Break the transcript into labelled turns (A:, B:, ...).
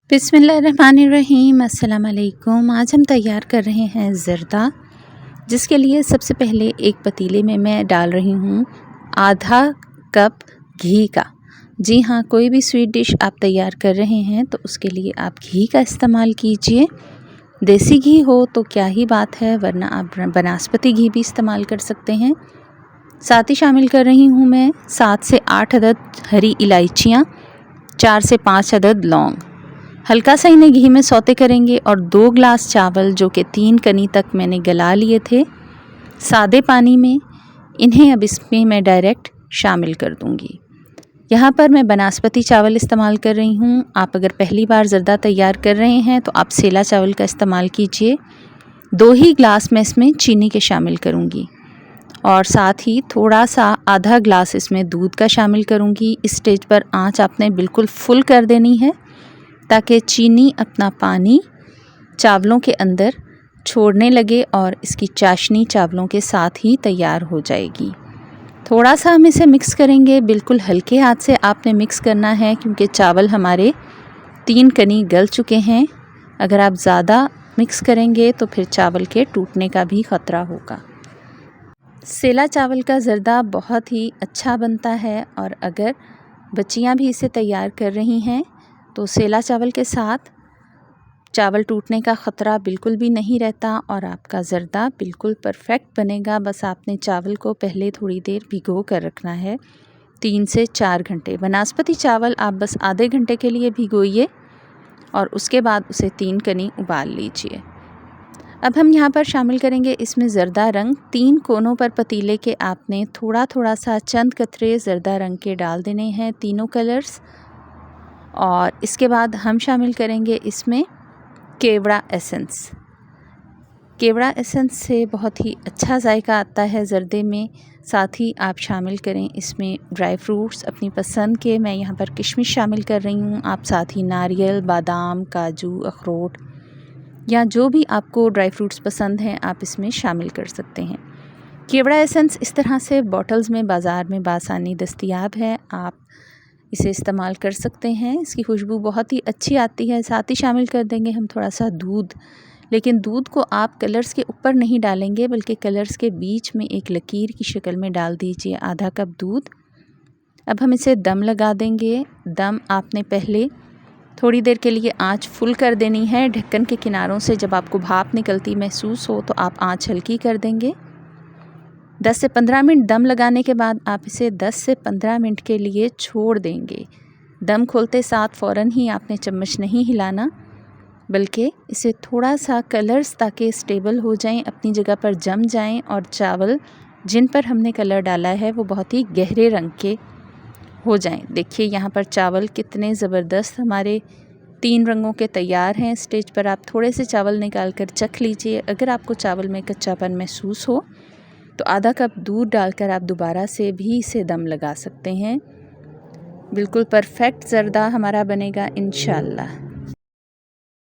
A: बिस्मिल्लाहिर्रहमानिर्रहीम। अस्सलाम वालेकुम। आज हम तैयार कर रहे हैं ज़र्दा, जिसके लिए सबसे पहले एक पतीले में मैं डाल रही हूँ आधा कप घी का। जी हाँ, कोई भी स्वीट डिश आप तैयार कर रहे हैं तो उसके लिए आप घी का इस्तेमाल कीजिए। देसी घी हो तो क्या ही बात है, वरना आप बनास्पति घी भी इस्तेमाल कर सकते हैं। साथ ही शामिल कर रही हूँ मैं 7 से 8 अदद हरी इलायचियाँ, 4 से 5 अदद लौंग। हल्का सा इन्हें घी में सौते करेंगे और 2 ग्लास चावल जो कि 3 कनी तक मैंने गला लिए थे सादे पानी में, इन्हें अब इसमें मैं डायरेक्ट शामिल कर दूंगी। यहाँ पर मैं बनास्पति चावल इस्तेमाल कर रही हूँ। आप अगर पहली बार ज़र्दा तैयार कर रहे हैं तो आप सेला चावल का इस्तेमाल कीजिए। 2 ही ग्लास मैं इसमें चीनी के शामिल करूँगी और साथ ही थोड़ा सा आधा ग्लास इसमें दूध का शामिल करूँगी। इस स्टेज पर आँच आपने बिल्कुल फुल कर देनी है ताकि चीनी अपना पानी चावलों के अंदर छोड़ने लगे और इसकी चाशनी चावलों के साथ ही तैयार हो जाएगी। थोड़ा सा हम इसे मिक्स करेंगे, बिल्कुल हल्के हाथ से आपने मिक्स करना है क्योंकि चावल हमारे 3 कनी गल चुके हैं। अगर आप ज़्यादा मिक्स करेंगे तो फिर चावल के टूटने का भी ख़तरा होगा। सेला चावल का ज़र्दा बहुत ही अच्छा बनता है और अगर बच्चियां भी इसे तैयार कर रही हैं तो सेला चावल के साथ चावल टूटने का ख़तरा बिल्कुल भी नहीं रहता और आपका ज़र्दा बिल्कुल परफेक्ट बनेगा। बस आपने चावल को पहले थोड़ी देर भिगो कर रखना है, 3 से 4 घंटे। बनास्पति चावल आप बस आधे घंटे के लिए भिगोइए और उसके बाद उसे 3 कनी उबाल लीजिए। अब हम यहाँ पर शामिल करेंगे इसमें ज़र्दा रंग। 3 कोनों पर पतीले के आपने थोड़ा थोड़ा सा चंद कतरे ज़र्दा रंग के डाल देने हैं, तीनों कलर्स। और इसके बाद हम शामिल करेंगे इसमें केवड़ा एसेंस। केवड़ा एसेंस से बहुत ही अच्छा जायका आता है ज़र्दे में। साथ ही आप शामिल करें इसमें ड्राई फ्रूट्स अपनी पसंद के। मैं यहाँ पर किशमिश शामिल कर रही हूँ। आप साथ ही नारियल, बादाम, काजू, अखरोट या जो भी आपको ड्राई फ्रूट्स पसंद हैं आप इसमें शामिल कर सकते हैं। केवड़ा एसेंस इस तरह से बॉटल्स में बाज़ार में बासानी दस्तयाब है, आप इसे इस्तेमाल कर सकते हैं। इसकी खुशबू बहुत ही अच्छी आती है। साथ ही शामिल कर देंगे हम थोड़ा सा दूध, लेकिन दूध को आप कलर्स के ऊपर नहीं डालेंगे बल्कि कलर्स के बीच में एक लकीर की शक्ल में डाल दीजिए, आधा कप दूध। अब हम इसे दम लगा देंगे। दम आपने पहले थोड़ी देर के लिए आंच फुल कर देनी है। ढक्कन के किनारों से जब आपको भाप निकलती महसूस हो तो आप आंच हल्की कर देंगे। 10 से 15 मिनट दम लगाने के बाद आप इसे 10 से 15 मिनट के लिए छोड़ देंगे। दम खोलते साथ फ़ौरन ही आपने चम्मच नहीं हिलाना, बल्कि इसे थोड़ा सा कलर्स ताकि स्टेबल हो जाएं, अपनी जगह पर जम जाएं और चावल जिन पर हमने कलर डाला है वो बहुत ही गहरे रंग के हो जाएं। देखिए यहाँ पर चावल कितने ज़बरदस्त हमारे 3 रंगों के तैयार हैं। स्टेज पर आप थोड़े से चावल निकाल कर चख लीजिए। अगर आपको चावल में कच्चापन महसूस हो तो आधा कप दूध डालकर आप दोबारा से भी इसे दम लगा सकते हैं। बिल्कुल परफेक्ट ज़र्दा हमारा बनेगा इंशाअल्लाह।